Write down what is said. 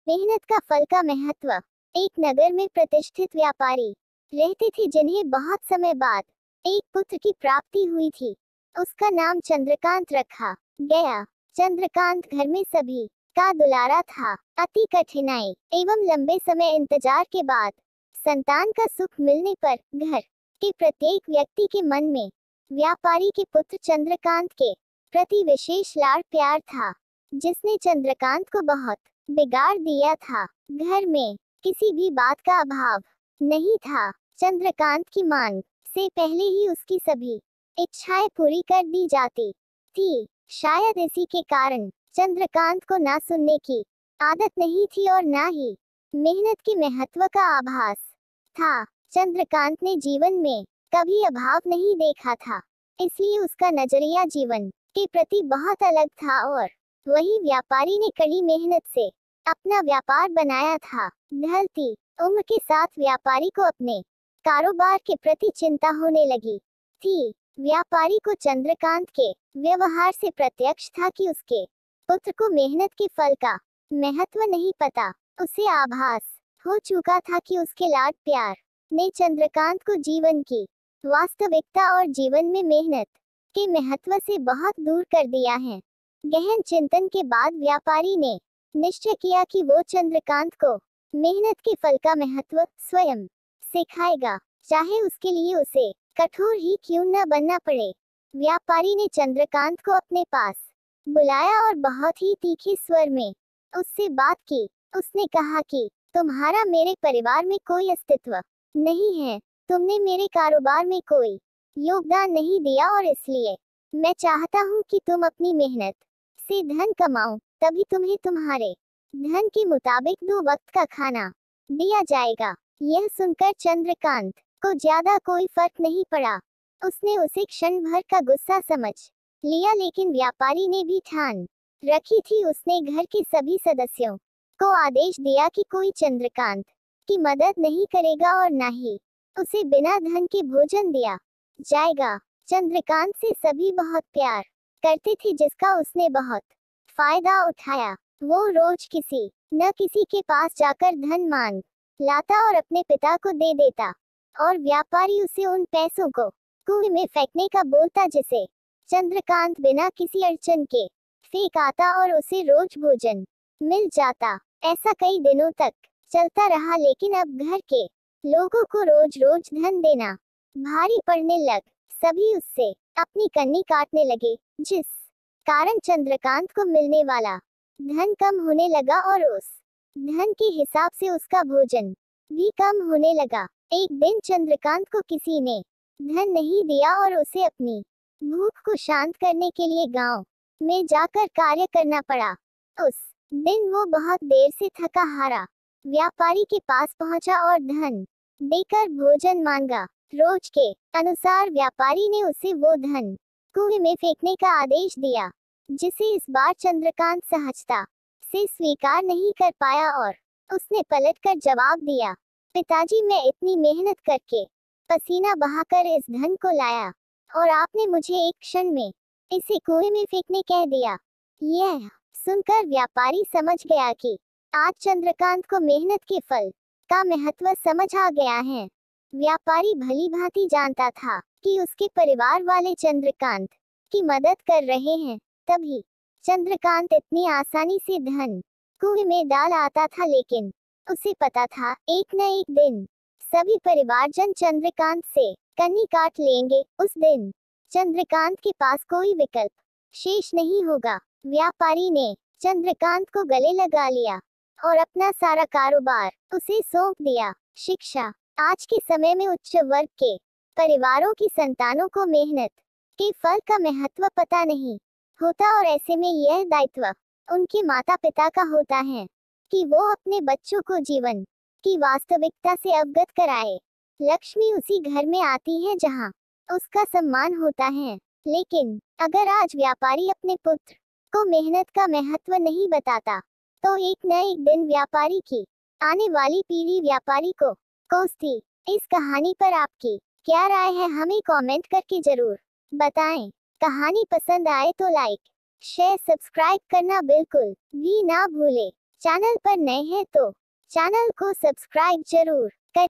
मेहनत का फल का महत्व। एक नगर में प्रतिष्ठित व्यापारी रहते थे जिन्हें बहुत समय बाद एक पुत्र की प्राप्ति हुई थी। उसका नाम चंद्रकांत रखा गया। चंद्रकांत घर में सभी का दुलारा था। अति कठिनाई एवं लंबे समय इंतजार के बाद संतान का सुख मिलने पर घर के प्रत्येक व्यक्ति के मन में व्यापारी के पुत्र चंद्रकांत के प्रति विशेष लाड़ प्यार था, जिसने चंद्रकांत को बहुत बिगाड़ दिया था। घर में किसी भी बात का अभाव नहीं था। चंद्रकांत की मांग से पहले ही उसकी सभी इच्छाएं पूरी कर दी जाती थी। शायद इसी के कारण चंद्रकांत को ना सुनने की आदत नहीं थी और ना ही मेहनत के महत्व का आभास था। चंद्रकांत ने जीवन में कभी अभाव नहीं देखा था, इसलिए उसका नजरिया जीवन के प्रति बहुत अलग था और वही व्यापारी ने कड़ी मेहनत से अपना व्यापार बनाया था। ढलती उम्र के साथ व्यापारी को अपने कारोबार के प्रति चिंता होने लगी थी। व्यापारी को चंद्रकांत के व्यवहार से प्रत्यक्ष था कि उसके पुत्र को मेहनत के फल का महत्व नहीं पता। उसे आभास हो चुका था कि उसके लाड प्यार ने चंद्रकांत को जीवन की वास्तविकता और जीवन में मेहनत के महत्व से बहुत दूर कर दिया है। गहन चिंतन के बाद व्यापारी ने निश्चय किया कि वो चंद्रकांत को मेहनत के फल का महत्व स्वयं सिखाएगा, चाहे उसके लिए उसे कठोर ही क्यों न बनना पड़े। व्यापारी ने चंद्रकांत को अपने पास बुलाया और बहुत ही तीखे स्वर में उससे बात की। उसने कहा कि तुम्हारा मेरे परिवार में कोई अस्तित्व नहीं है, तुमने मेरे कारोबार में कोई योगदान नहीं दिया और इसलिए मैं चाहता हूँ कि तुम अपनी मेहनत से धन कमाओ, तभी तुम्हें तुम्हारे धन के मुताबिक 2 वक्त का खाना दिया जाएगा। यह सुनकर चंद्रकांत को ज्यादा कोई फर्क नहीं पड़ा। उसने उसे क्षण भर का गुस्सा समझ लिया, लेकिन व्यापारी ने भी ठान रखी थी। उसने घर के सभी सदस्यों को आदेश दिया कि कोई चंद्रकांत की मदद नहीं करेगा और न ही उसे बिना धन के भोजन दिया जाएगा। चंद्रकांत से सभी बहुत प्यार करते थे, जिसका उसने बहुत फायदा उठाया। वो रोज किसी न किसी के पास जाकर धन मांग लाता और अपने पिता को दे देता, और व्यापारी उसे उन पैसों को कुएं में फेंकने का बोलता, जिसे चंद्रकांत बिना किसी अड़चन के फेंक आता और उसे रोज भोजन मिल जाता। ऐसा कई दिनों तक चलता रहा, लेकिन अब घर के लोगों को रोज रोज धन देना भारी पड़ने लग सभी उससे अपनी कन्नी काटने लगे, जिस कारण चंद्रकांत को मिलने वाला धन कम होने लगा और उस धन के हिसाब से उसका भोजन भी कम होने लगा। एक दिन चंद्रकांत को किसी ने धन नहीं दिया और उसे अपनी भूख को शांत करने के लिए गांव में जाकर कार्य करना पड़ा। उस दिन वो बहुत देर से थका हारा व्यापारी के पास पहुंचा और धन देकर भोजन मांगा। रोज के अनुसार व्यापारी ने उसे वो धन कुएं में फेंकने का आदेश दिया, जिसे इस बार चंद्रकांत सहजता से स्वीकार नहीं कर पाया और उसने पलटकर जवाब दिया, पिताजी, मैं इतनी मेहनत करके पसीना बहाकर इस धन को लाया और आपने मुझे एक क्षण में इसे कुएं में फेंकने कह दिया। यह सुनकर व्यापारी समझ गया कि आज चंद्रकांत को मेहनत के फल का महत्व समझ आ गया है। व्यापारी भली भांति जानता था कि उसके परिवार वाले चंद्रकांत की मदद कर रहे हैं, तभी चंद्रकांत इतनी आसानी से धन कुएं में डाल आता था। लेकिन उसे पता था एक न एक दिन सभी परिवारजन चंद्रकांत से कन्नी काट लेंगे। उस दिन चंद्रकांत के पास कोई विकल्प शेष नहीं होगा। व्यापारी ने चंद्रकांत को गले लगा लिया और अपना सारा कारोबार उसे सौंप दिया। शिक्षा। आज के समय में उच्च वर्ग के परिवारों की संतानों को मेहनत के फल का महत्व पता नहीं होता, और ऐसे में यह दायित्व उनके माता पिता का होता है कि वो अपने बच्चों को जीवन की वास्तविकता से अवगत कराए। लक्ष्मी उसी घर में आती है जहाँ उसका सम्मान होता है। लेकिन अगर आज व्यापारी अपने पुत्र को मेहनत का महत्व नहीं बताता, तो एक न एक दिन व्यापारी की आने वाली पीढ़ी व्यापारी को कोसती। इस कहानी पर आपकी क्या राय है, हमें कमेंट करके जरूर बताएं। कहानी पसंद आए तो लाइक, शेयर, सब्सक्राइब करना बिल्कुल भी ना भूलें। चैनल पर नए हैं तो चैनल को सब्सक्राइब जरूर करें।